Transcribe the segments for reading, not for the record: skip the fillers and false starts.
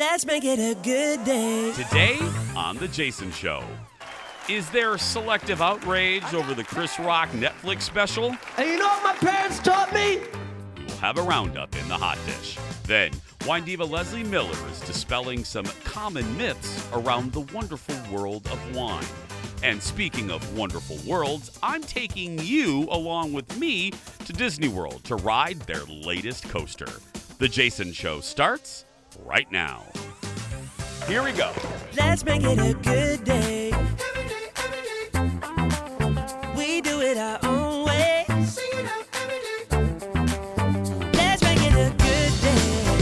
Let's make it a good day. Today on The Jason Show, is there selective outrage over the Chris Rock Netflix special? And you know what my parents taught me? We'll have a roundup in the hot dish. Then, wine diva Leslie Miller is dispelling some common myths around the wonderful world of wine. And speaking of wonderful worlds, I'm taking you along with me to Disney World to ride their latest coaster. The Jason Show starts right now. Here we go. Let's make it a good day. We do it our own way. Let's make it a good day.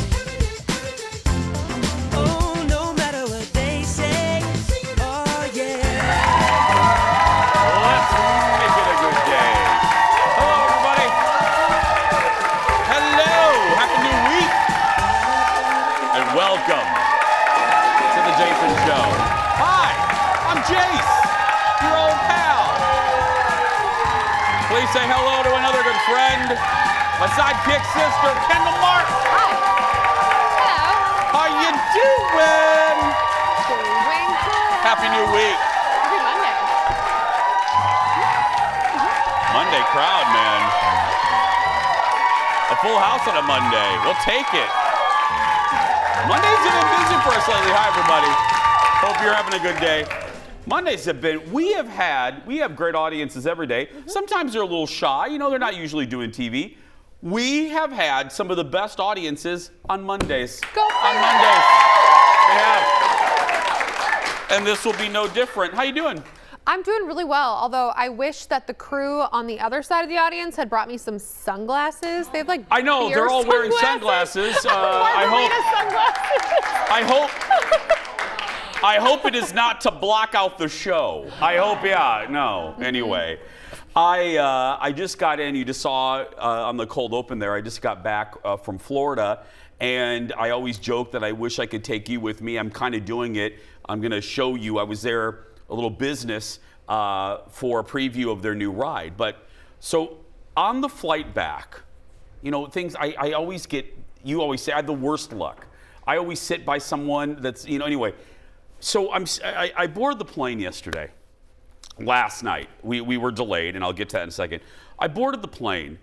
Oh, no matter what they say. Oh, yeah. Let's make it a good day. Hello, everybody. Hello. Happy New Week. And welcome to The Jason Show. Hi, I'm Jace, your old pal. Please say hello to another good friend, my sidekick sister, Kendall Martin. Hi. Hello. How you doing? Doing good. Happy New Week. Happy Monday. Monday crowd, man. A full house on a Monday. We'll take it. Mondays have been busy for us lately. Hi, everybody. Hope you're having a good day. Mondays have been, we have great audiences every day. Sometimes they're a little shy. You know, they're not usually doing TV. We have had some of the best audiences on Mondays. Go on figure. Mondays. We have. And this will be no different. How you doing? I'm doing really well, although I wish that the crew on the other side of the audience had brought me some sunglasses. They have like I know, beer they're all wearing sunglasses. I hope it is not to block out the show. I hope, yeah, no. Anyway, I just got in. You just saw on the cold open there. I just got back from Florida, and I always joke that I wish I could take you with me. I'm kind of doing it. I'm going to show you. I was there, a little business for a preview of their new ride. But so on the flight back, you know, things I always get. You always say I have the worst luck. I always sit by someone that's, you know, anyway. So I boarded the plane yesterday, last night. We were delayed, and I'll get to that in a second. I boarded the plane,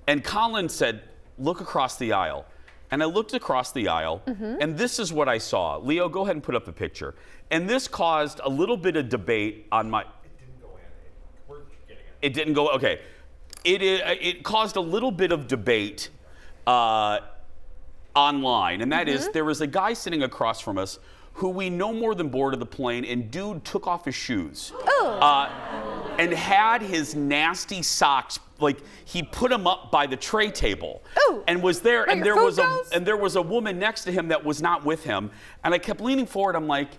and Colin said, look across the aisle. And I looked across the aisle, and this is what I saw. Leo, go ahead and put up the picture. And this caused a little bit of debate on my... It didn't go in. We're getting it. It didn't go, okay. It caused a little bit of debate online, and that is there was a guy sitting across from us who we no more than boarded the plane, and dude took off his shoes. And had his nasty socks, like he put them up by the tray table. Ooh. And was there, Where and your there food goes? there was a woman next to him that was not with him. And I kept leaning forward, I'm like,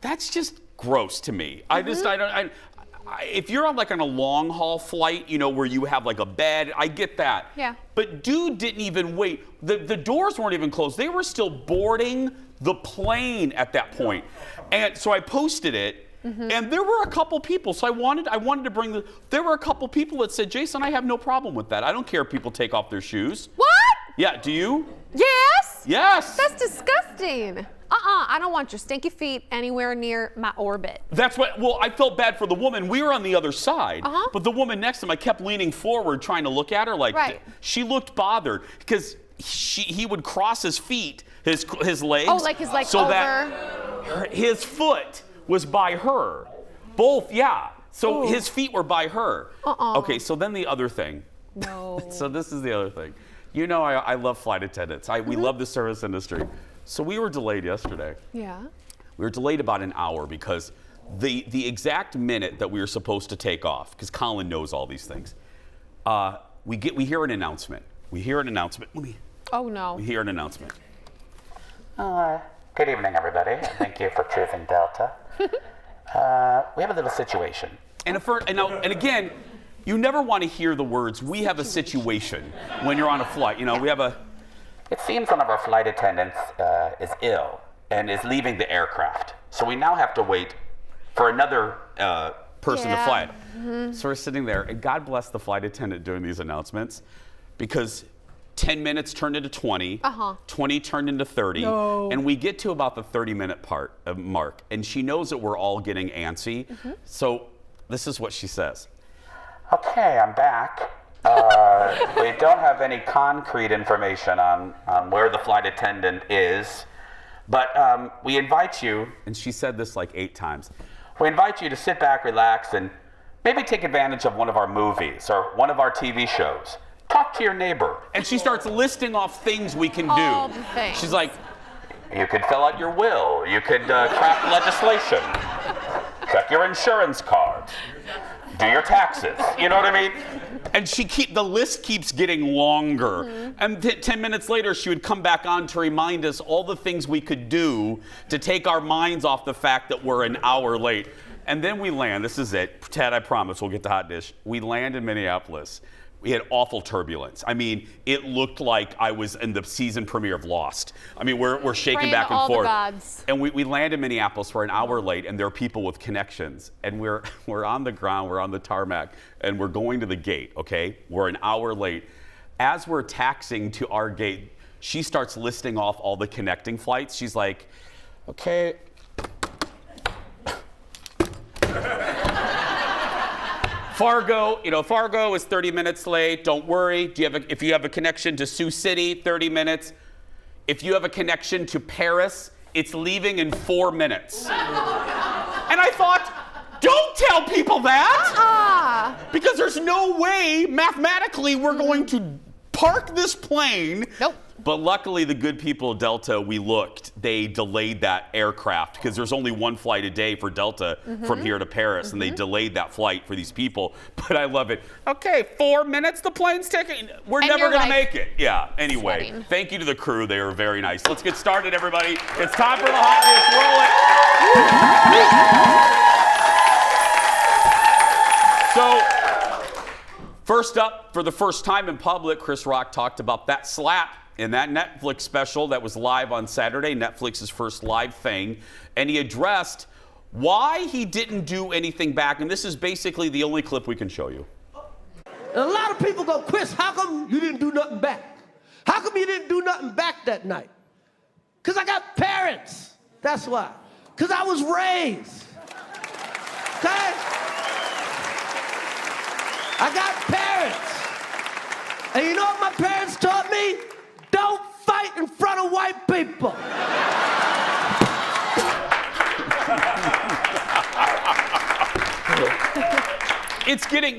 that's just gross to me. If you're on a long haul flight, you know, where you have like a bed, I get that. Yeah. But dude didn't even wait. The doors weren't even closed. They were still boarding the plane at that point. And so I posted it, and there were a couple people. So I wanted to bring there were a couple people that said, Jason, I have no problem with that. I don't care if people take off their shoes. What? Yeah, do you? Yes. Yes. That's disgusting. I don't want your stinky feet anywhere near my orbit. That's what, well, I felt bad for the woman. We were on the other side, but the woman next to him, I kept leaning forward trying to look at her like, she looked bothered because he would cross his feet, his legs. Oh, like his legs so over. That his foot was by her. Both, yeah. So his feet were by her. Okay, so then the other thing. No. So this is the other thing. You know, I love flight attendants. We love the service industry. So we were delayed yesterday. Yeah. We were delayed about an hour because the exact minute that we were supposed to take off, because Colin knows all these things, we hear an announcement. We hear an announcement. Oh no. We hear an announcement. Good evening, everybody. Thank you for choosing Delta. We have a little situation. And again, you never want to hear the words, we have a situation, when you're on a flight. You know, we have a... It seems one of our flight attendants is ill and is leaving the aircraft. So we now have to wait for another person to fly it. So we're sitting there, and God bless the flight attendant doing these announcements, because 10 minutes turned into 20, 20 turned into 30, and we get to about the 30-minute mark, and she knows that we're all getting antsy. So this is what she says. Okay, I'm back. We don't have any concrete information on where the flight attendant is, but we invite you, and she said this like 8 times. We invite you to sit back, relax, and maybe take advantage of one of our movies or one of our TV shows. Talk to your neighbor. And she starts listing off things we can All do. the things. She's like, you could fill out your will. You could craft legislation. Check your insurance cards. Do your taxes. You know what I mean? and the list keeps getting longer. And 10 minutes later, she would come back on to remind us all the things we could do to take our minds off the fact that we're an hour late. And then we land. This is it. Ted, I promise we'll get the hot dish. We land in Minneapolis. We had awful turbulence. I mean, it looked like I was in the season premiere of Lost. I mean, we're shaking Praying back to and all the forth. gods. And we land in Minneapolis. We're an hour late, and there are people with connections. And we're on the ground, we're on the tarmac, and we're going to the gate, okay? We're an hour late. As we're taxiing to our gate, she starts listing off all the connecting flights. She's like, okay. Fargo is 30 minutes late. Don't worry. If you have a connection to Sioux City, 30 minutes. If you have a connection to Paris, it's leaving in 4 minutes. And I thought, don't tell people that! Because there's no way, mathematically, we're going to park this plane. Nope. But luckily, the good people of Delta, we looked, they delayed that aircraft because there's only one flight a day for Delta from here to Paris, and they delayed that flight for these people. But I love it. Okay, 4 minutes the plane's taking. We're never going to make it. Yeah, anyway, sweating. Thank you to the crew. They were very nice. Let's get started, everybody. It's time for the hot dish. Roll it. So, first up, for the first time in public, Chris Rock talked about that slap in that Netflix special that was live on Saturday, Netflix's first live thing, and he addressed why he didn't do anything back, and this is basically the only clip we can show you. And a lot of people go, Chris, how come you didn't do nothing back? How come you didn't do nothing back that night? Because I got parents. That's why. Because I was raised. Okay? I got parents. And you know what my parents taught me? Don't fight in front of white people. It's getting,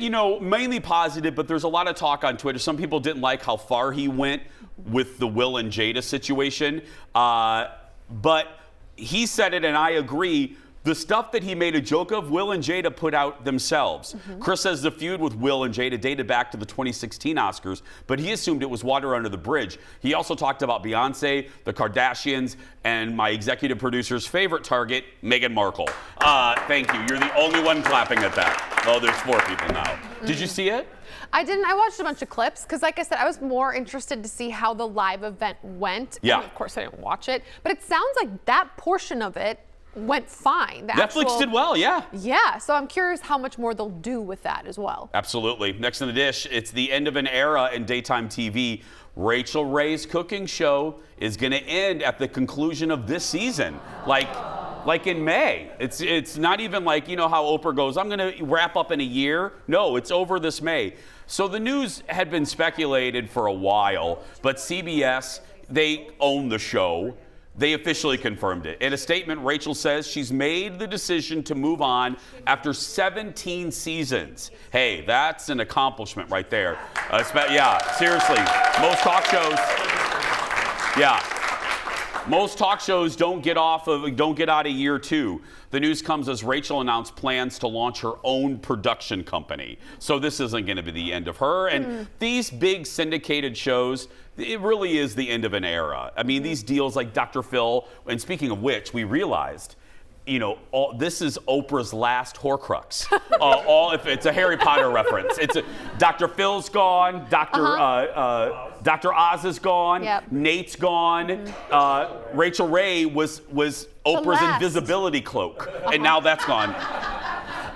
mainly positive, but there's a lot of talk on Twitter. Some people didn't like how far he went with the Will and Jada situation. But he said it, and I agree. The stuff that he made a joke of, Will and Jada put out themselves. Chris says the feud with Will and Jada dated back to the 2016 Oscars, but he assumed it was water under the bridge. He also talked about Beyonce, the Kardashians, and my executive producer's favorite target, Meghan Markle. Thank you. You're the only one clapping at that. Oh, there's 4 people now. Did you see it? I didn't. I watched a bunch of clips because, like I said, I was more interested to see how the live event went. Yeah. And of course, I didn't watch it, but it sounds like that portion of it went fine. Netflix did well, yeah. Yeah, so I'm curious how much more they'll do with that as well. Absolutely. Next in the dish, it's the end of an era in daytime TV. Rachel Ray's cooking show is going to end at the conclusion of this season, like in May. It's not even like, how Oprah goes, I'm going to wrap up in a year. No, it's over this May. So the news had been speculated for a while, but CBS, they own the show. They officially confirmed it. In a statement, Rachel says she's made the decision to move on after 17 seasons. Hey, that's an accomplishment right there. Yeah, seriously. Most talk shows don't get out of year 2. The news comes as Rachel announced plans to launch her own production company. So this isn't going to be the end of her. And these big syndicated shows, it really is the end of an era. I mean, these deals like Dr. Phil, and speaking of which, we realized, this is Oprah's last Horcrux. If it's a Harry Potter reference. Dr. Phil's gone, Dr. Oz is gone, Yep. Nate's gone, Rachel Ray was Oprah's invisibility cloak, and now that's gone.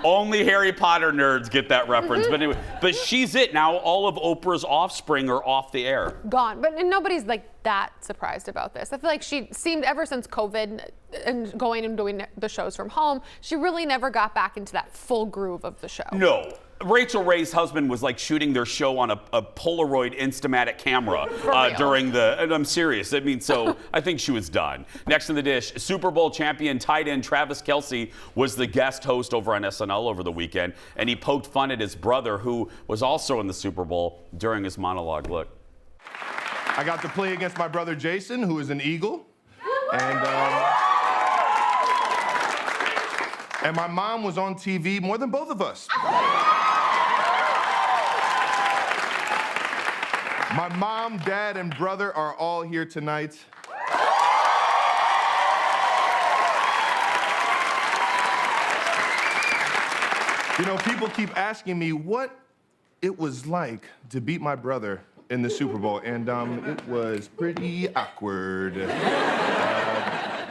Only Harry Potter nerds get that reference. But anyway, but she's it now. All of Oprah's offspring are off the air. Gone. But nobody's like that surprised about this. I feel like she seemed ever since COVID and going and doing the shows from home, she really never got back into that full groove of the show. No. Rachel Ray's husband was like shooting their show on a Polaroid Instamatic camera during the, and I'm serious. I mean, so I think she was done. Next in the dish, Super Bowl champion tight end Travis Kelce was the guest host over on SNL over the weekend, and he poked fun at his brother, who was also in the Super Bowl, during his monologue. Look. I got to play against my brother Jason, who is an Eagle, and my mom was on TV more than both of us. My mom, dad, and brother are all here tonight. You know, people keep asking me what it was like to beat my brother in the Super Bowl, and it was pretty awkward.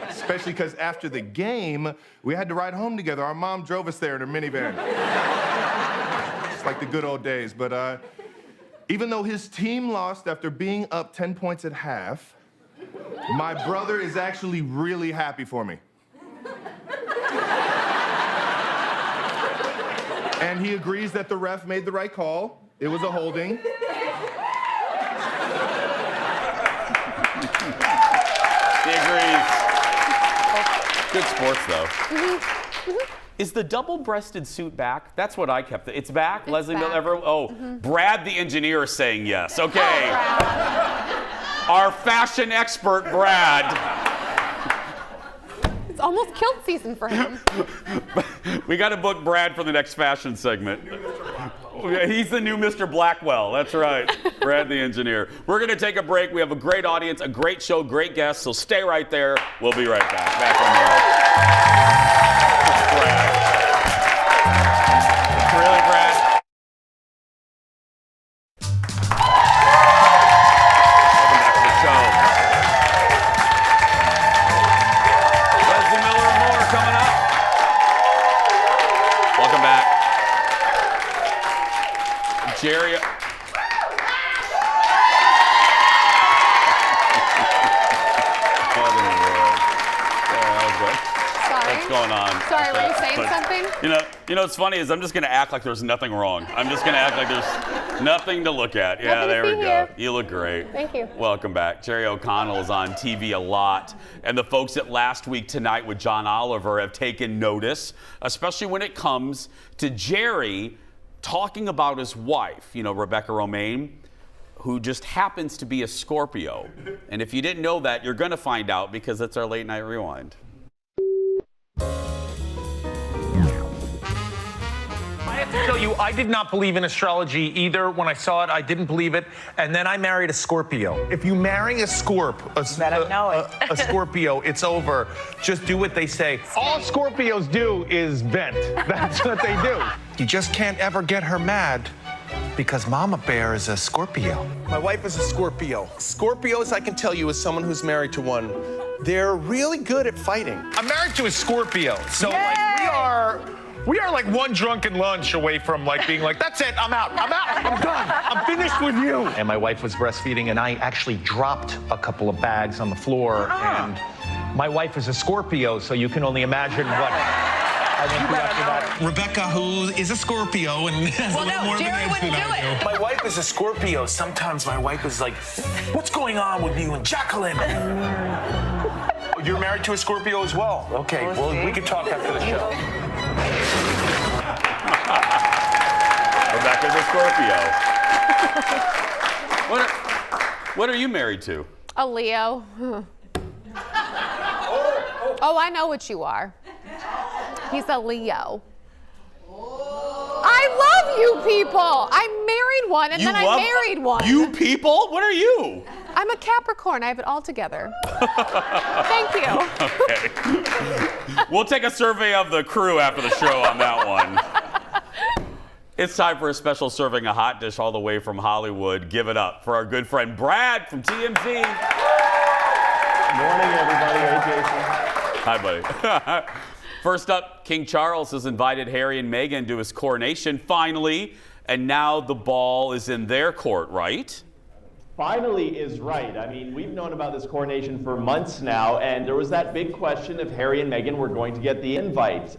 Especially because after the game, we had to ride home together. Our mom drove us there in her minivan. It's like the good old days, but even though his team lost after being up 10 points at half, my brother is actually really happy for me. And he agrees that the ref made the right call. It was a holding. He agrees. Good sports, though. Is the double-breasted suit back? That's what I kept. It's back? Leslie back. Miller? Oh, Brad the engineer is saying yes. Okay. Our fashion expert, Brad. It's almost kilt season for him. We got to book Brad for the next fashion segment. He's the new Mr. Blackwell. That's right. Brad the engineer. We're going to take a break. We have a great audience, a great show, great guests, so stay right there. We'll be right back. Back on the air. Brad. Really, Brad? Welcome back to the show. Leslie Miller and more coming up. Welcome back. Jerry. What's going on? Sorry, were you saying something? You know what's funny is I'm just going to act like there's nothing wrong. I'm just going to act like there's nothing to look at. Yeah, Nothing to there we see go. here. You look great. Thank you. Welcome back. Jerry O'Connell is on TV a lot, and the folks at Last Week Tonight with John Oliver have taken notice, especially when it comes to Jerry talking about his wife, Rebecca Romaine, who just happens to be a Scorpio. And if you didn't know that, you're going to find out because it's our Late Night Rewind. I have to tell you, I did not believe in astrology either. When I saw it, I didn't believe it. And then I married a Scorpio. If you marry a Scorpio, a Scorpio, it's over. Just do what they say. All Scorpios do is vent. That's what they do. You just can't ever get her mad because Mama Bear is a Scorpio. My wife is a Scorpio. Scorpios, I can tell you, as someone who's married to one, they're really good at fighting. I'm married to a Scorpio, so we are like one drunken lunch away from being like, that's it, I'm out, I'm done, I'm finished with you. And my wife was breastfeeding, and I actually dropped a couple of bags on the floor, and my wife is a Scorpio, so you can only imagine what I went through after that. Rebecca, who is a Scorpio and has a little more Jerry wouldn't do it. My wife is a Scorpio. Sometimes my wife is like, what's going on with you and Jacqueline? You're married to a Scorpio as well? Okay, well, we can talk after the show. Rebecca's a Scorpio. What are you married to? A Leo. Oh, I know what you are. He's a Leo. I love you people. I married one, and then I married one. You people? What are you? I'm a Capricorn. I have it all together. Thank you. Okay. We'll take a survey of the crew after the show on that one. It's time for a special serving of hot dish all the way from Hollywood. Give it up for our good friend Brad from TMZ. Good morning, everybody. Hey, Jason. Hi, buddy. First up, King Charles has invited Harry and Meghan to his coronation finally, and now the ball is in their court, right? Finally is right. I mean, we've known about this coronation for months now, and there was that big question if Harry and Meghan were going to get the invite.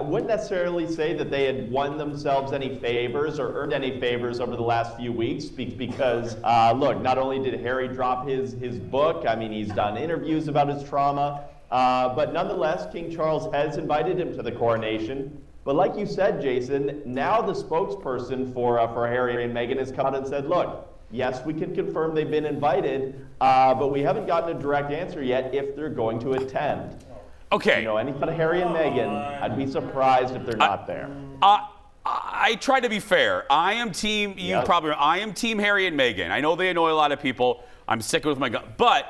Wouldn't necessarily say that they had won themselves any favors or earned any favors over the last few weeks, because, look, not only did Harry drop his book, I mean, he's done interviews about his trauma, but nonetheless, King Charles has invited him to the coronation. But like you said, Jason, now the spokesperson for Harry and Meghan has come out and said, look, yes, we can confirm they've been invited, but we haven't gotten a direct answer yet if they're going to attend. Okay. You know, anything about Harry and Meghan, I'd be surprised if they're not there. I try to be fair. I am team, I am team Harry and Meghan. I know they annoy a lot of people. I'm sick with my gun. But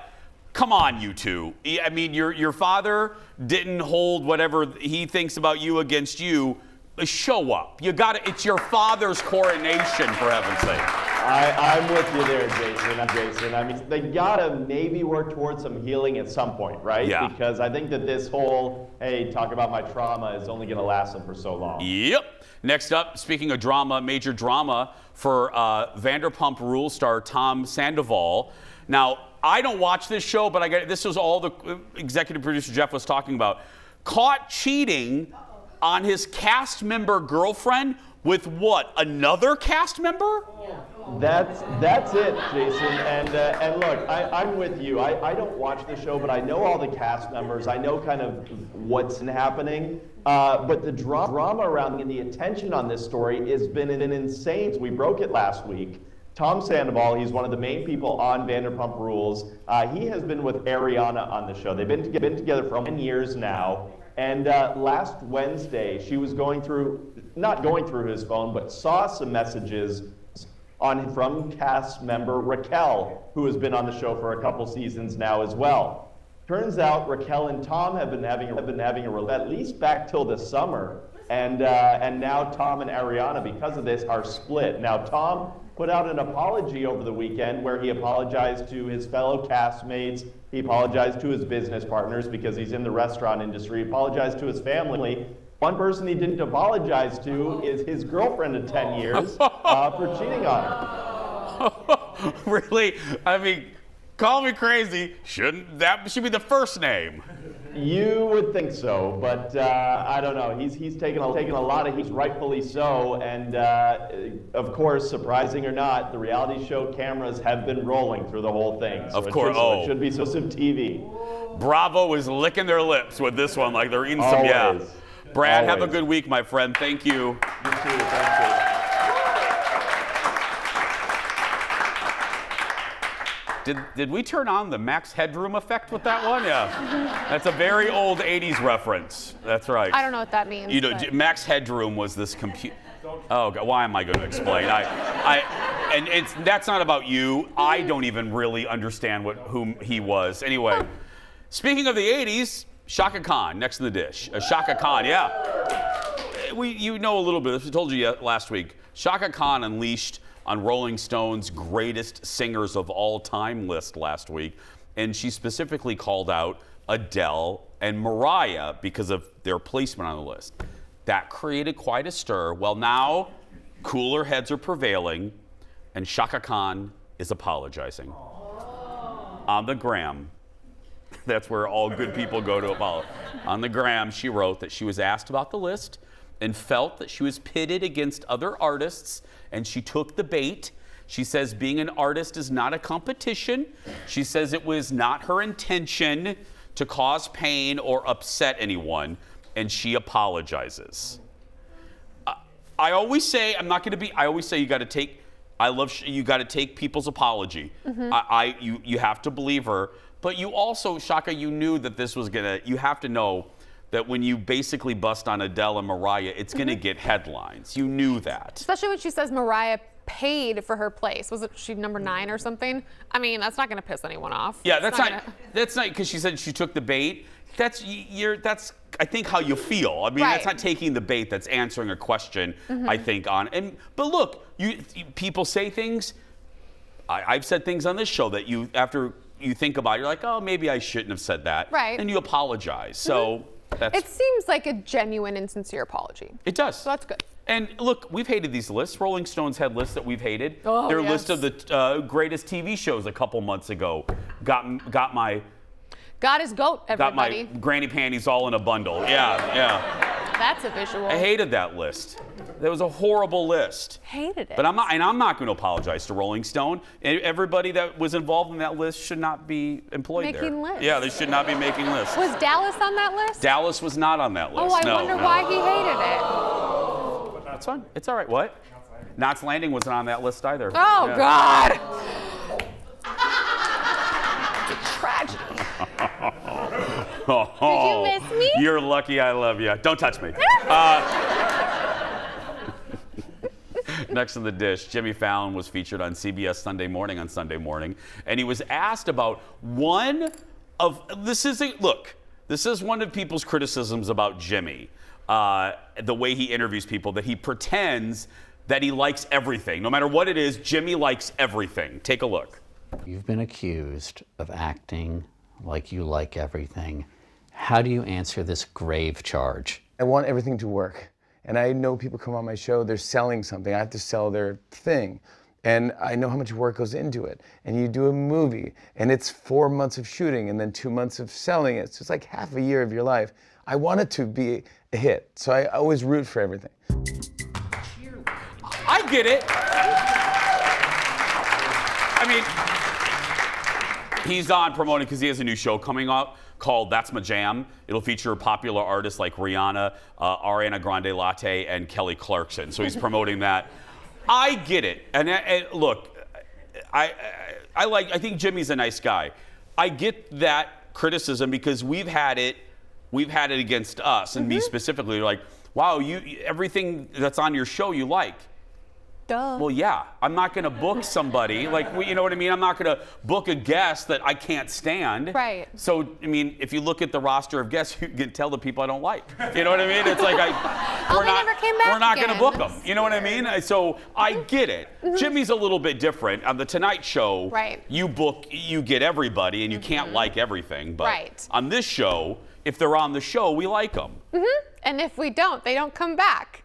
come on, you two. I mean, your father didn't hold whatever he thinks about you against you. Show up. You got to. It's your father's coronation, for heaven's sake. I'm with you there, Jason. I mean, they gotta maybe work towards some healing at some point, right? Yeah. Because I think that this whole, hey, talk about my trauma is only gonna last them for so long. Yep. Next up, speaking of drama, major drama for Vanderpump Rules star Tom Sandoval. Now, I don't watch this show, but this was all the executive producer Jeff was talking about. Caught cheating on his cast member girlfriend with what? Another cast member? That's it, Jason. And look, I'm with you. I don't watch the show, but I know all the cast members. I know kind of what's happening. But the drama around and the attention on this story has been insane. We broke it last week. Tom Sandoval, he's one of the main people on Vanderpump Rules. He has been with Ariana on the show. They've been together for 10 years now. And last Wednesday, she was not going through his phone, but saw some messages from cast member Raquel, who has been on the show for a couple seasons now as well. Turns out Raquel and Tom have been having a relationship at least back till the summer, and now Tom and Ariana, because of this, are split. Now Tom put out an apology over the weekend where he apologized to his fellow castmates. He apologized to his business partners because he's in the restaurant industry. He apologized to his family. One person he didn't apologize to is his girlfriend of 10 years for cheating on him. Really? I mean, call me crazy. That should be the first name. You would think so, but I don't know. He's taken a lot of heat, rightfully so, and of course, surprising or not, the reality show cameras have been rolling through the whole thing. So of course, it should be some TV. Bravo is licking their lips with this one, like they're eating some. Always. Yeah. Brad, Always. have a good week, my friend. Thank you. You too. Thank you. Did we turn on the Max Headroom effect with that one? Yeah. That's a very old 80s reference. That's right. I don't know what that means. You know, Max Headroom was this computer. Oh, God, why am I going to explain? That's not about you. I don't even really understand whom he was. Anyway, speaking of the 80s, Chaka Khan, next in the dish. Chaka Khan, yeah. You know a little bit. I told you last week. Chaka Khan unleashed on Rolling Stone's greatest singers of all time list last week, and she specifically called out Adele and Mariah because of their placement on the list. That created quite a stir. Well, now cooler heads are prevailing, and Chaka Khan is apologizing on the gram. That's where all good people go to apologize. On the gram, she wrote that she was asked about the list and felt that she was pitted against other artists, and she took the bait. She says being an artist is not a competition. She says it was not her intention to cause pain or upset anyone, and she apologizes. I always say you got to take. You got to take people's apology. Mm-hmm. You have to believe her. But you also, Chaka, you knew that this was you have to know that when you basically bust on Adele and Mariah, it's gonna get headlines. You knew that. Especially when she says Mariah paid for her place. Was she number 9 or something? I mean, that's not gonna piss anyone off. Yeah, that's not because she said she took the bait. That's I think how you feel. I mean, That's not taking the bait. That's answering a question. Mm-hmm. I think but look, people say things. I've said things on this show that after you think about it, you're like, oh, maybe I shouldn't have said that. Right. And you apologize. So It seems like a genuine and sincere apology. It does. So that's good. And look, we've hated these lists. Rolling Stones had lists that we've hated. Oh, Their yes. list of the greatest TV shows a couple months ago got my God is GOAT, everybody. got my granny panties all in a bundle. Yeah. That's a visual. I hated that list. That was a horrible list. Hated it. But I'm not going to apologize to Rolling Stone. Everybody that was involved in that list should not be employed there. Making lists. Yeah, they should not be making lists. Was Dallas on that list? Dallas was not on that list. Oh, I No, wonder no. why he hated it. That's fine. It's all right. What? Knots Landing wasn't on that list either. Oh, Yeah. God. It's a tragedy. Oh, Did you miss me? You're lucky I love you. Don't touch me. Next on the dish, Jimmy Fallon was featured on CBS Sunday Morning on Sunday morning, and he was asked about this is one of people's criticisms about Jimmy, the way he interviews people, that he pretends that he likes everything. No matter what it is, Jimmy likes everything. Take a look. You've been accused of acting like you like everything. How do you answer this grave charge? I want everything to work. And I know people come on my show, they're selling something. I have to sell their thing. And I know how much work goes into it. And you do a movie, and it's 4 months of shooting and then 2 months of selling it. So it's like half a year of your life. I want it to be a hit. So I always root for everything. I get it. I mean, he's on promoting because he has a new show coming out called That's My Jam. It'll feature popular artists like Rihanna, Ariana Grande Latte, and Kelly Clarkson. So he's promoting that. I get it. And look, I think Jimmy's a nice guy. I get that criticism because we've had it against us, and me specifically. Like, wow, everything that's on your show you like. Duh. Well, yeah, I'm not going to book somebody, you know what I mean? I'm not going to book a guest that I can't stand. Right. So, I mean, if you look at the roster of guests, you can tell the people I don't like. You know what I mean? It's like, we're not going to book them. You know what I mean? So I get it. Jimmy's a little bit different. On the Tonight Show, right, you get everybody, and you can't like everything. But right, on this show, if they're on the show, we like them. And if we don't, they don't come back.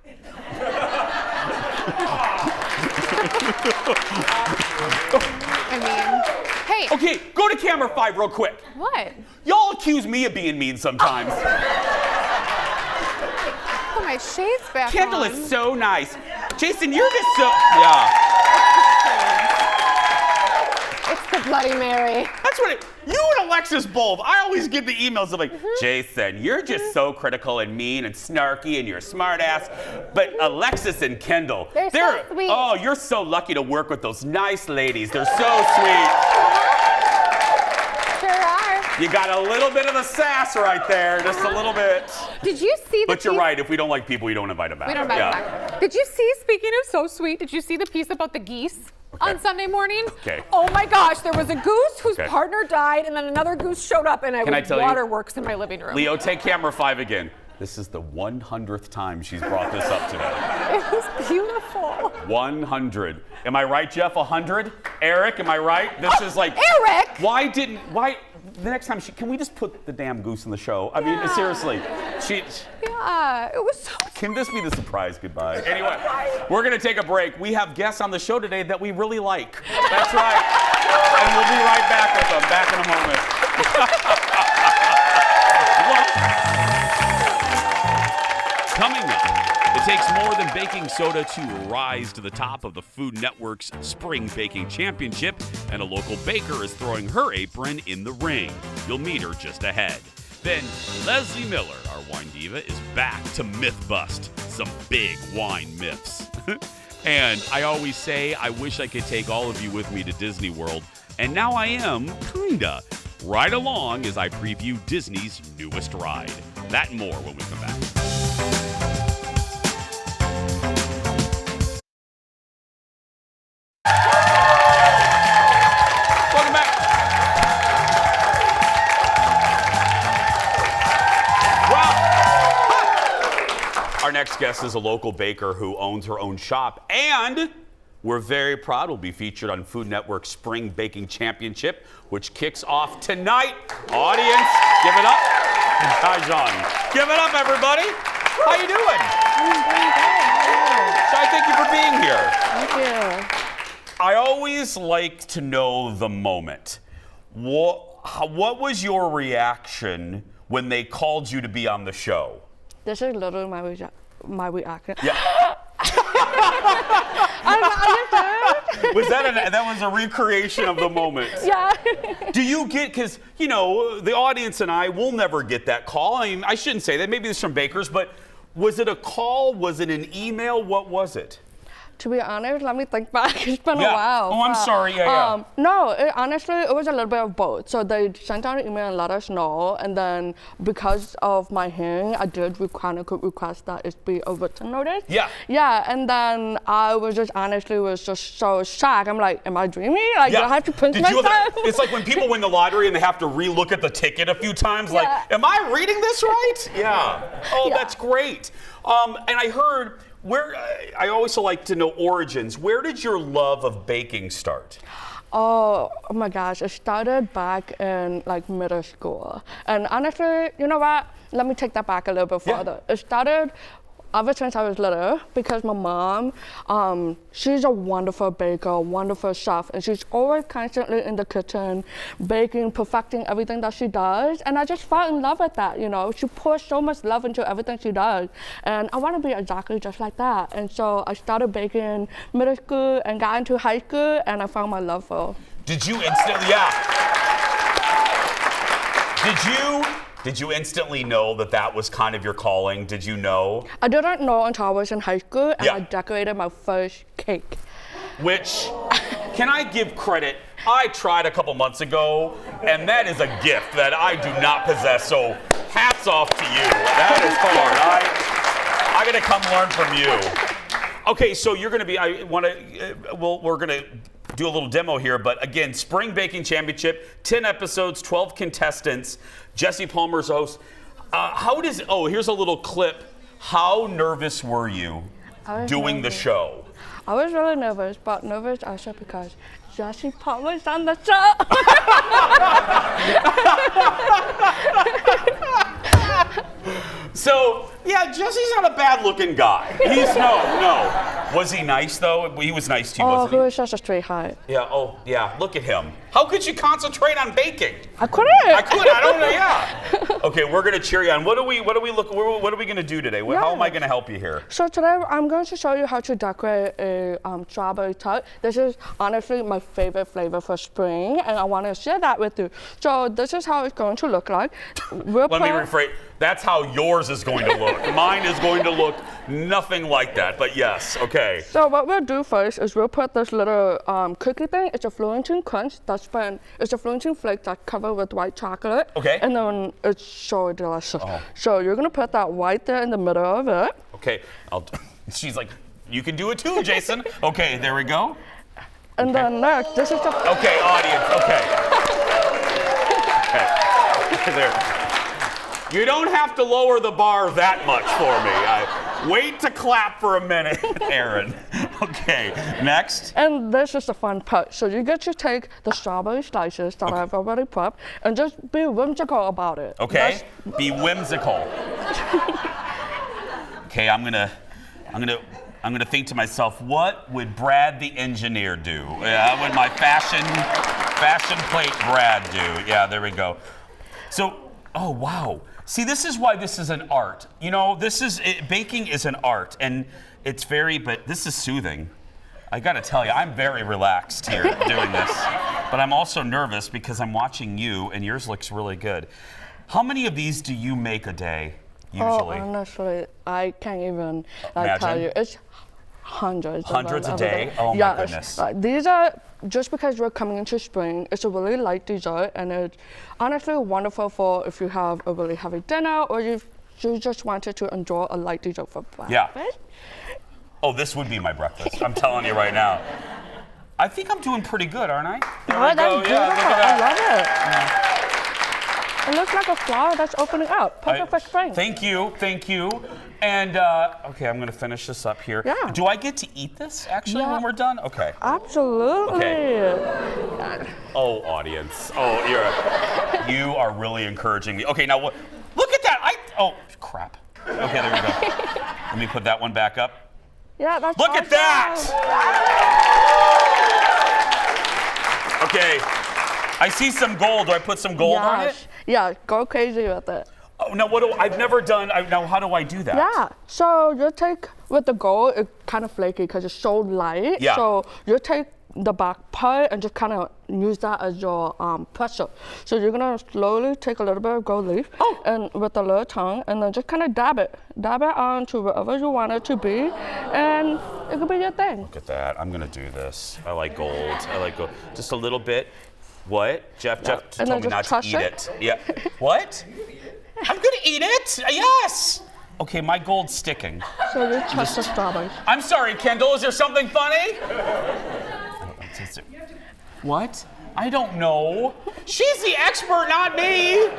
I mean, hey. Okay, go to camera 5 real quick. What? Y'all accuse me of being mean sometimes. Put my shades back Kendall on. is so nice. Jason, you're just so... Yeah. It's the Bloody Mary. That's what you and Alexis both. I always get the emails of like, Jason, you're just so critical and mean and snarky and you're a smart ass. But Alexis and Kendall, they're so sweet. Oh, you're so lucky to work with those nice ladies. They're so sweet. Sure are. You got a little bit of the sass right there, just a little bit. Did you see the But you're right, if we don't like people, we don't invite them back. We don't invite them back. Did you see, speaking of so sweet, did you see the piece about the geese? Okay. On Sunday morning? Okay. Oh my gosh, there was a goose whose Okay. partner died, and then another goose showed up, and Can I was tell you- waterworks in my living room. Leo, take camera 5 again. This is the 100th time she's brought this up today. It was beautiful. 100. Am I right, Jeff? 100? Eric, am I right? This is like... Eric! Why, the next time, can we just put the damn goose in the show? I mean, seriously. Yeah, it was so Can this be the surprise goodbye? Anyway, we're going to take a break. We have guests on the show today that we really like. That's right. And we'll be right back with them. Back in a moment. Coming up, it takes more than baking soda to rise to the top of the Food Network's Spring Baking Championship, and a local baker is throwing her apron in the ring. You'll meet her just ahead. Then Leslie Miller, our wine diva, is back to myth bust some big wine myths. And I always say I wish I could take all of you with me to Disney World, and now I am, kinda. Right along as I preview Disney's newest ride. That and more when we come back. Welcome back. Our next guest is a local baker who owns her own shop, and we're very proud will be featured on Food Network's Spring Baking Championship, which kicks off tonight. Audience, give it up. Hi, John. Give it up, everybody. How you doing? Shai, thank you for being here. Thank you. I always like to know the moment. What was your reaction when they called you to be on the show? This is literally my reaction. Yeah. Was that was a recreation of the moment? Yeah. Do you get, because, the audience and I will never get that call. I mean, I shouldn't say that. Maybe it's from Baker's, but was it a call? Was it an email? What was it? To be honest, let me think back. It's been a Yeah. while. Oh, I'm sorry. Yeah. No, honestly, it was a little bit of both. So they sent out an email and let us know. And then because of my hearing, I did kind of request that it be a written notice. Yeah. Yeah, and then I was just so shocked. I'm like, am I dreaming? Like, do I have to pinch myself? It's like when people win the lottery and they have to re-look at the ticket a few times. Like, am I reading this right? Yeah. Oh, that's great. And I heard, I always like to know origins. Where did your love of baking start? Oh my gosh, it started back in like middle school. And honestly, you know what? Let me take that back a little bit further. It started ever since I was little because my mom, she's a wonderful baker, wonderful chef, and she's always constantly in the kitchen, baking, perfecting everything that she does. And I just fell in love with that, She pours so much love into everything she does. And I want to be exactly just like that. And so I started baking middle school and got into high school, and I found my love for it. Did you instantly, instantly know that was kind of your calling? Did you know? I didn't know until I was in high school and I decorated my first cake. Which, can I give credit? I tried a couple months ago, and that is a gift that I do not possess, so hats off to you. That is hard. I gotta come learn from you. Okay, so you're gonna be, we're gonna do a little demo here, but again, Spring Baking Championship, 10 episodes, 12 contestants. Jesse Palmer's host. Here's a little clip. How nervous were you doing the show? I was really nervous, but nervous also because Jesse Palmer's on the show. So, yeah, Jesse's not a bad-looking guy. He's no. Was he nice, though? He was nice to you, wasn't he? He was such a sweetheart. Yeah, look at him. How could you concentrate on baking? I couldn't. I don't know, yeah. Okay, we're gonna cheer you on. What are we gonna do today? How am I gonna help you here? So today, I'm going to show you how to decorate a strawberry tart. This is honestly my favorite flavor for spring, and I want to share that with you. So this is how it's going to look like. Let me rephrase. That's how yours is going to look. Mine is going to look nothing like that, but yes, okay. So what we'll do first is we'll put this little cookie thing. It's a Florentine crunch it's a Florentine flake that's covered with white chocolate. Okay. And then it's so delicious. So you're gonna put that right there in the middle of it. Okay, she's like, you can do it too, Jason. Okay, there we go. And then next, this is the... Okay, audience, okay. There. You don't have to lower the bar that much for me. Wait to clap for a minute, Aaron. Okay, next. And this is the fun part. So you get to take the strawberry slices that I've already prepped and just be whimsical about it. Okay, be whimsical. Okay, I'm gonna think to myself, what would Brad the engineer do? What would my fashion plate Brad do? Yeah, there we go. So, oh wow. See, this is why this is an art. Baking is an art, and it's but this is soothing. I gotta tell you, I'm very relaxed here doing this, but I'm also nervous because I'm watching you, and yours looks really good. How many of these do you make a day, usually? Oh, honestly, I can't even tell you. It's hundreds. Hundreds a day? Oh my goodness. These are, just because we're coming into spring, it's a really light dessert, and it's honestly wonderful for if you have a really heavy dinner or you just wanted to enjoy a light dessert for breakfast. Yeah. Oh, this would be my breakfast. I'm telling you right now. I think I'm doing pretty good, aren't I? There we go. Beautiful. Yeah, look at that. I love it. It looks like a flower that's opening up. Perfect for spring. Thank you. And, okay, I'm gonna finish this up here. Yeah. Do I get to eat this, actually, when we're done? Okay. Absolutely. Okay. Oh, audience. Oh, you are really encouraging me. Okay, now look Oh, crap. Okay, there we go. Let me put that one back up. Yeah, that's Look at that! Okay, I see some gold. Do I put some gold on it? Yeah, go crazy with it. Oh, now I've never done, now how do I do that? Yeah, so you take, with the gold, it's kind of flaky because it's so light. Yeah. So you take the back part and just kind of use that as your pressure. So you're gonna slowly take a little bit of gold leaf and with a little tongue and then just kind of dab it onto wherever you want it to be, and it could be your thing. Look at that, I'm gonna do this. I like gold, just a little bit. What? Jeff told me not to eat it. Yeah, what? I'm gonna eat it, yes! Okay, my gold's sticking. So you trust the strawberries. I'm sorry, Kendall, is there something funny? What? I don't know. She's the expert, not me.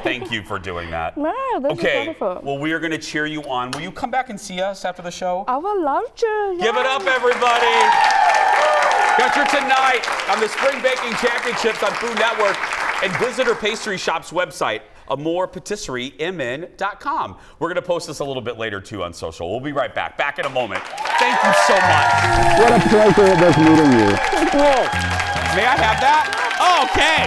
Thank you for doing that. No, this is wonderful. Well, we are going to cheer you on. Will you come back and see us after the show? I would love to. Give it up, everybody. Got your tonight on the Spring Baking Championships on Food Network, and visit our pastry shop's website, amorepatisserie.com. We're going to post this a little bit later, too, on social. We'll be right back. Back in a moment. Thank you so much. What a pleasure it was meeting you. Whoa. May I have that? Okay.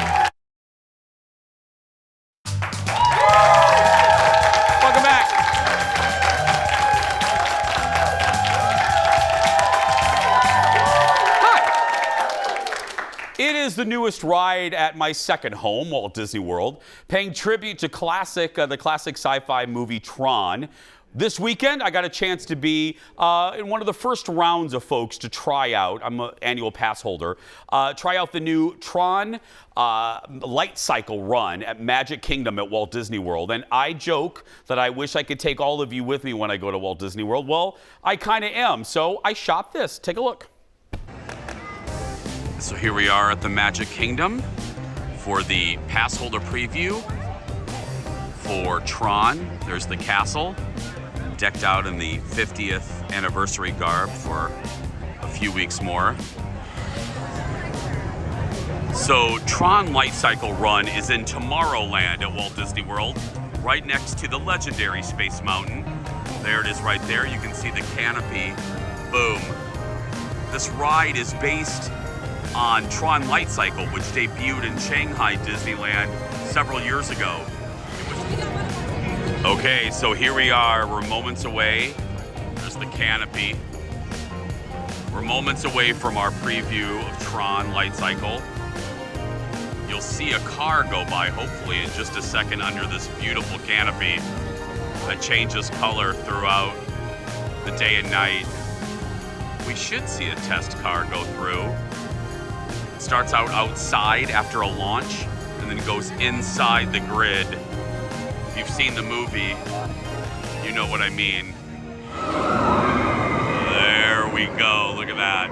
Welcome back. Hi. It is the newest ride at my second home, Walt Disney World, paying tribute to the classic sci-fi movie Tron. This weekend, I got a chance to be in one of the first rounds of folks to try out. I'm an annual pass holder. Try out the new Tron light cycle run at Magic Kingdom at Walt Disney World. And I joke that I wish I could take all of you with me when I go to Walt Disney World. Well, I kind of am. So I shot this. Take a look. So here we are at the Magic Kingdom for the pass holder preview for Tron. There's the castle, decked out in the 50th anniversary garb for a few weeks more. So Tron Light Cycle Run is in Tomorrowland at Walt Disney World, right next to the legendary Space Mountain. There it is right there. You can see the canopy. Boom. This ride is based on Tron Light Cycle, which debuted in Shanghai Disneyland several years ago. Okay, so here we are. We're moments away. There's the canopy. We're moments away from our preview of Tron Light Cycle. You'll see a car go by, hopefully, in just a second under this beautiful canopy that changes color throughout the day and night. We should see a test car go through. It starts out outside after a launch and then goes inside the grid. If you've seen the movie, you know what I mean. There we go, look at that.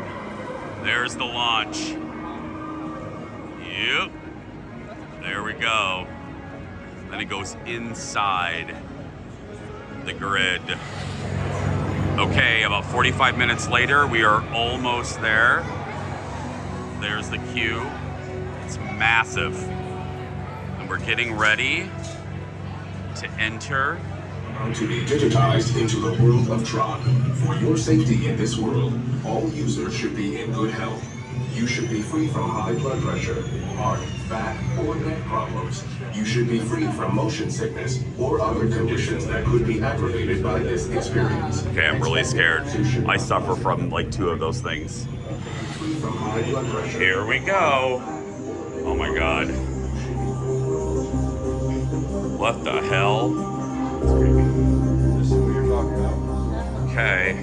There's the launch. Yep, there we go. Then it goes inside the grid. Okay, about 45 minutes later, we are almost there. There's the queue. It's massive. And we're getting ready to enter. To be digitized into the world of Tron. For your safety in this world, all users should be in good health. You should be free from high blood pressure, heart, back, or neck problems. You should be free from motion sickness or other conditions that could be aggravated by this experience. Okay, I'm really scared. I suffer from like 2 of those things. Free from high blood pressure. Here we go. Oh my God. What the hell? Okay.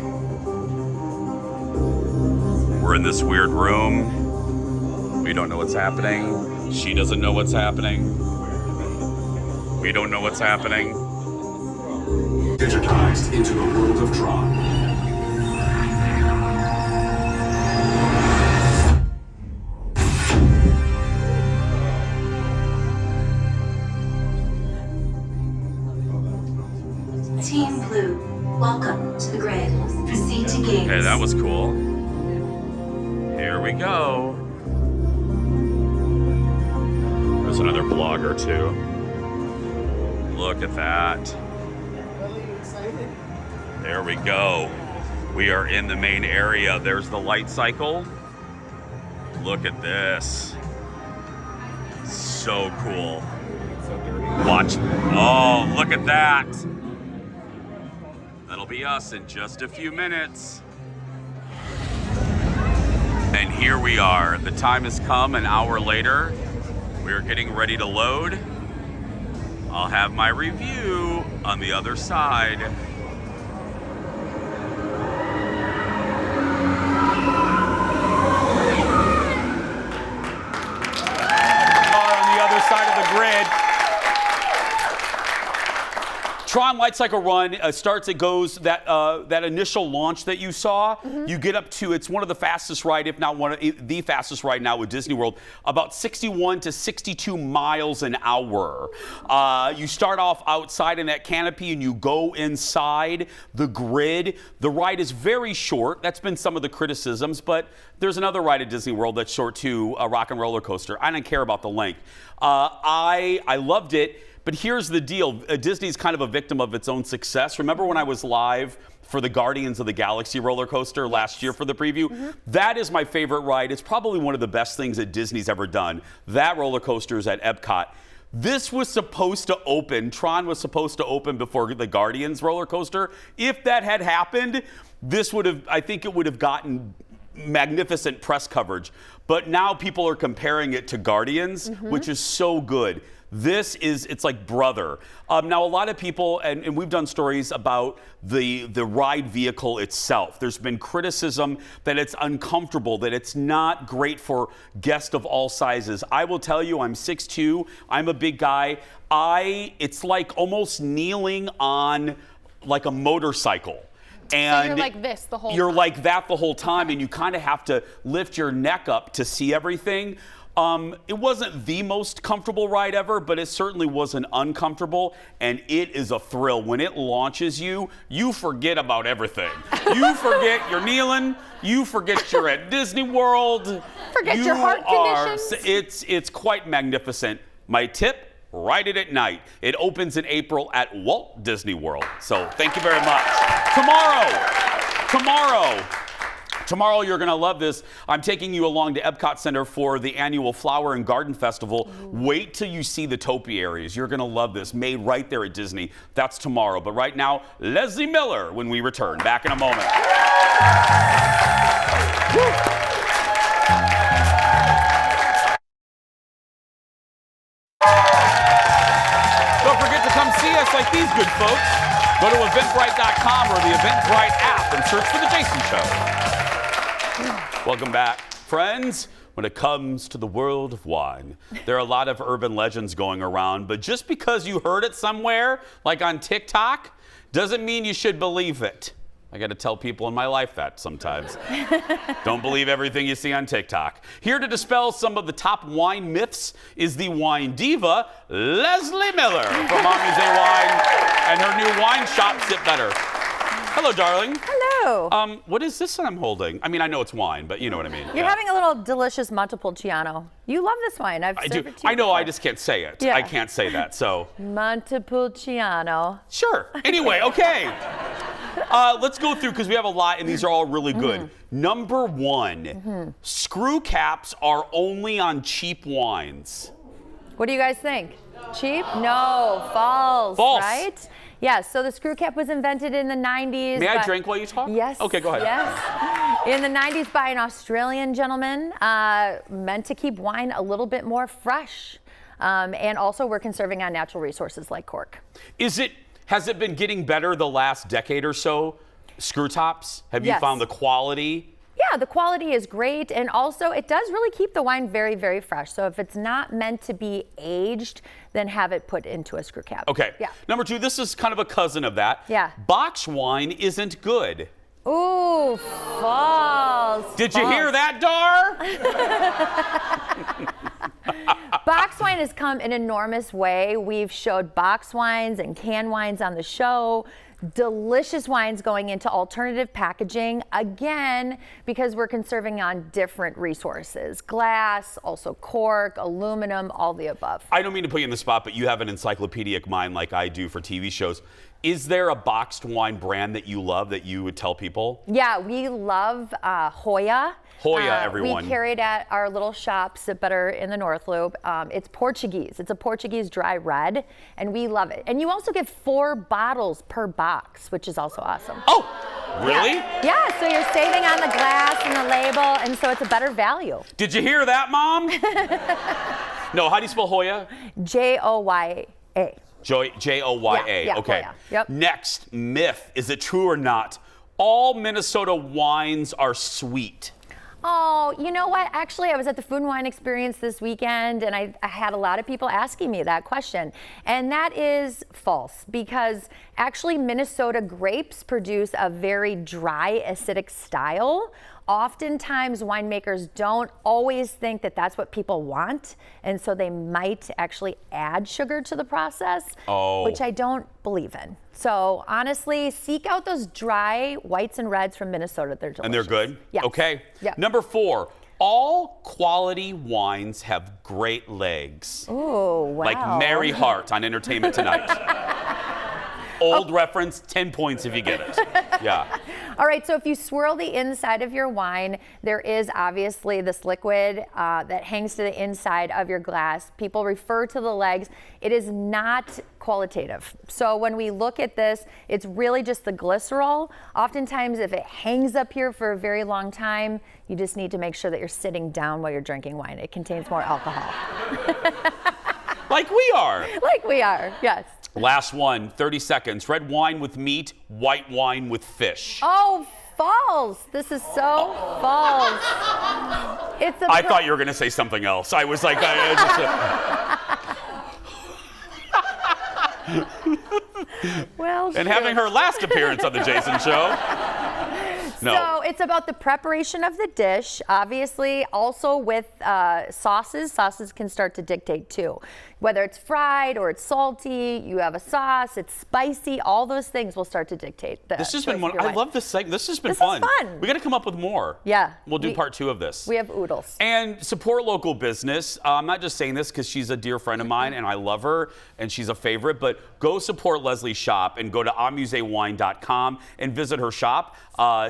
We're in this weird room. We don't know what's happening. She doesn't know what's happening. We don't know what's happening. Digitized into the world of Tron. Team Blue, welcome to the grid. Proceed to games. Okay, that was cool. Here we go. There's another blogger too. Look at that. There we go. We are in the main area. There's the light cycle. Look at this. So cool. Watch. Oh, look at that. That'll be us in just a few minutes. And here we are. The time has come, an hour later. We're getting ready to load. I'll have my review on the other side. Side of the grid. Tron Light Cycle Run starts, it goes, that initial launch that you saw, you get up to, it's one of the fastest ride, if not one of the fastest ride now with Disney World, about 61 to 62 miles an hour. You start off outside in that canopy and you go inside the grid. The ride is very short. That's been some of the criticisms, but there's another ride at Disney World that's short too, a Rock and Roller Coaster. I don't care about the length. I loved it. But here's the deal. Disney's kind of a victim of its own success. Remember when I was live for the Guardians of the Galaxy roller coaster last year for the preview? That is my favorite ride. It's probably one of the best things that Disney's ever done. That roller coaster is at Epcot. This was supposed to open, Tron was supposed to open before the Guardians roller coaster. If that had happened, this would have, I think it would have gotten magnificent press coverage. But now people are comparing it to Guardians, which is so good. This is, it's like brother. Now, a lot of people, and we've done stories about the ride vehicle itself. There's been criticism that it's uncomfortable, that it's not great for guests of all sizes. I will tell you, I'm 6'2", I'm a big guy. It's like almost kneeling on like a motorcycle. And so you're like this the whole time. You're like that the whole time, and you kind of have to lift your neck up to see everything. It wasn't the most comfortable ride ever, but it certainly wasn't uncomfortable, and it is a thrill. When it launches you, you forget about everything. You forget you're kneeling, you forget you're at Disney World. Forget your heart conditions. It's quite magnificent. My tip, ride it at night. It opens in April at Walt Disney World. So thank you very much. Tomorrow, you're going to love this. I'm taking you along to Epcot Center for the annual Flower and Garden Festival. Wait till you see the topiaries. You're going to love this. Made right there at Disney. That's tomorrow. But right now, Leslie Miller when we return. Back in a moment. Don't forget to come see us like these good folks. Go to eventbrite.com or the Eventbrite app and search for The Jason Show. Welcome back, friends. When it comes to the world of wine, there are a lot of urban legends going around, but just because you heard it somewhere, like on TikTok, doesn't mean you should believe it. I got to tell people in my life that sometimes. Don't believe everything you see on TikTok. Here to dispel some of the top wine myths is the wine diva, Leslie Miller from Mommy's A Wine and her new wine shop, Sip Better. Hello, darling. Hello. What is this that I'm holding? I mean, I know it's wine, but you know what I mean. You're having a little delicious Montepulciano. You love this wine. I do. I know. I just can't say it. Yeah. I can't say that. So. Montepulciano. Sure. Anyway, okay. Let's go through because we have a lot, and these are all really good. Number one, screw caps are only on cheap wines. What do you guys think? Cheap? No, false. False. Right? Yes, so the screw cap was invented in the 90s. May I drink while you talk? Yes. Okay, go ahead. Yes. In the 90s by an Australian gentleman, meant to keep wine a little bit more fresh. And also we're conserving on natural resources like cork. Has it been getting better the last decade or so, screw tops? Have you found the quality? Yeah, the quality is great, and also it does really keep the wine very, very fresh. So if it's not meant to be aged, then have it put into a screw cap. Okay. Yeah. Number two, this is kind of a cousin of that. Yeah. Box wine isn't good. Ooh, false. Did you hear that, Dar? Box wine has come an enormous way. We've showed box wines and canned wines on the show. delicious wines going into alternative packaging, again, because we're conserving on different resources. Glass, also cork, aluminum, all the above. I don't mean to put you in the spot, but you have an encyclopedic mind like I do for TV shows. Is there a boxed wine brand that you love that you would tell people? Yeah, we love Hoya. Hoya, everyone. We carry it at our little shops that are in the North Loop. It's Portuguese. It's a Portuguese dry red, and we love it. And you also get 4 bottles per box, which is also awesome. Oh, really? Yeah, so you're saving on the glass and the label, and so it's a better value. Did you hear that, Mom? No, how do you spell Hoya? J-O-Y-A. J-O-Y-A, yeah, okay. Hoya. Yep. Next, myth. Is it true or not? All Minnesota wines are sweet. Oh, you know what? Actually, I was at the Food and Wine Experience this weekend, and I had a lot of people asking me that question. And that is false, because actually Minnesota grapes produce a very dry, acidic style. Oftentimes, winemakers don't always think that that's what people want, and so they might actually add sugar to the process, which I don't believe in. So honestly, seek out those dry whites and reds from Minnesota. They're delicious. And they're good? Yes. Okay. Yeah. Number 4, all quality wines have great legs. Oh, wow. Like Mary Hart on Entertainment Tonight. Old reference, 10 points if you get it. Yeah. All right, so if you swirl the inside of your wine, there is obviously this liquid that hangs to the inside of your glass. People refer to the legs. It is not qualitative. So when we look at this, it's really just the glycerol. Oftentimes, if it hangs up here for a very long time, you just need to make sure that you're sitting down while you're drinking wine. It contains more alcohol. Like we are. Like we are, yes. Last one, 30 seconds. Red wine with meat, white wine with fish. Oh, false. This is so false. It's I thought you were going to say something else. I was like, well, and having her last appearance on the Jason Show. No. So it's about the preparation of the dish. Obviously, also with sauces. Sauces can start to dictate too. Whether it's fried or it's salty, you have a sauce, it's spicy, all those things will start to dictate the This has been one. choice of your I wine. love this segment. This has been This is fun. fun. We got to come up with more. Yeah. We'll do part 2 of this. We have oodles. And support local business. I'm not just saying this because she's a dear friend of mine and I love her and she's a favorite, but go support Leslie's shop and go to amusewine.com and visit her shop.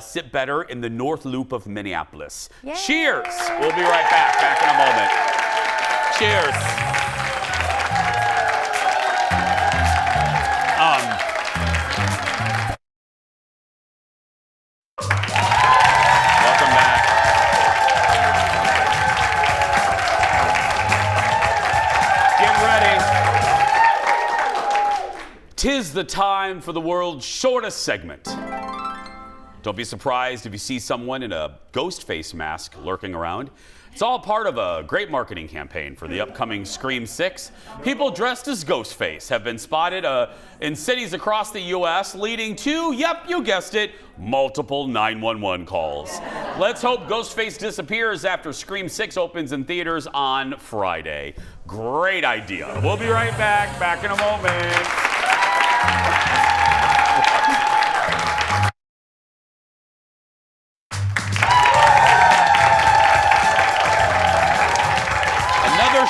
Sit better in the North Loop of Minneapolis. Yay. Cheers. We'll be right back in a moment. Cheers. Welcome back. Get ready. 'Tis the time for the world's shortest segment. Don't be surprised if you see someone in a Ghostface mask lurking around. It's all part of a great marketing campaign for the upcoming Scream 6. People dressed as Ghostface have been spotted in cities across the U.S., leading to, yep, you guessed it, multiple 911 calls. Let's hope Ghostface disappears after Scream 6 opens in theaters on Friday. Great idea. We'll be right back in a moment.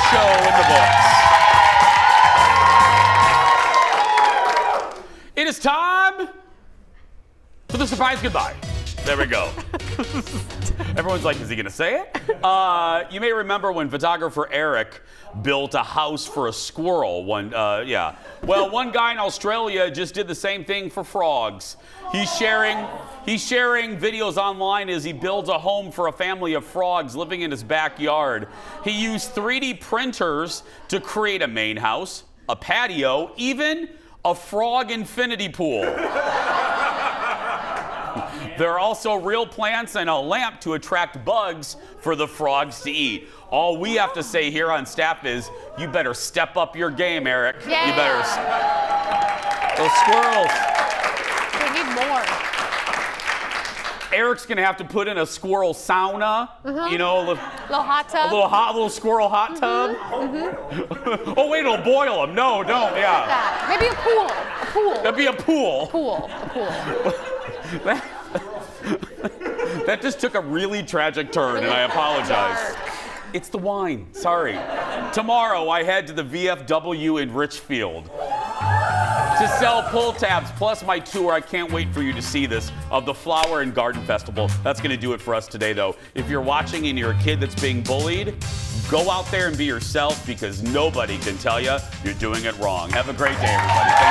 Show in the books. It is time for the surprise goodbye. There we go. Everyone's like, is he going to say it? You may remember when photographer Eric built a house for a squirrel. Well, one guy in Australia just did the same thing for frogs. He's sharing videos online as he builds a home for a family of frogs living in his backyard. He used 3D printers to create a main house, a patio, even a frog infinity pool. There are also real plants and a lamp to attract bugs for the frogs to eat. All we have to say here on staff is, you better step up your game, Eric. Yeah. You better. Those squirrels. We need more. Eric's gonna have to put in a squirrel sauna. You know, little hot tub. A little squirrel hot tub. Oh wait, it'll boil them. No, don't. Yeah. Maybe a pool. A pool. That'd be a pool. Pool. A pool. That just took a really tragic turn, and I apologize. It's the wine. Sorry. Tomorrow, I head to the VFW in Richfield to sell pull tabs, plus my tour. I can't wait for you to see this, of the Flower and Garden Festival. That's going to do it for us today, though. If you're watching and you're a kid that's being bullied, go out there and be yourself, because nobody can tell you you're doing it wrong. Have a great day, everybody. Thank you.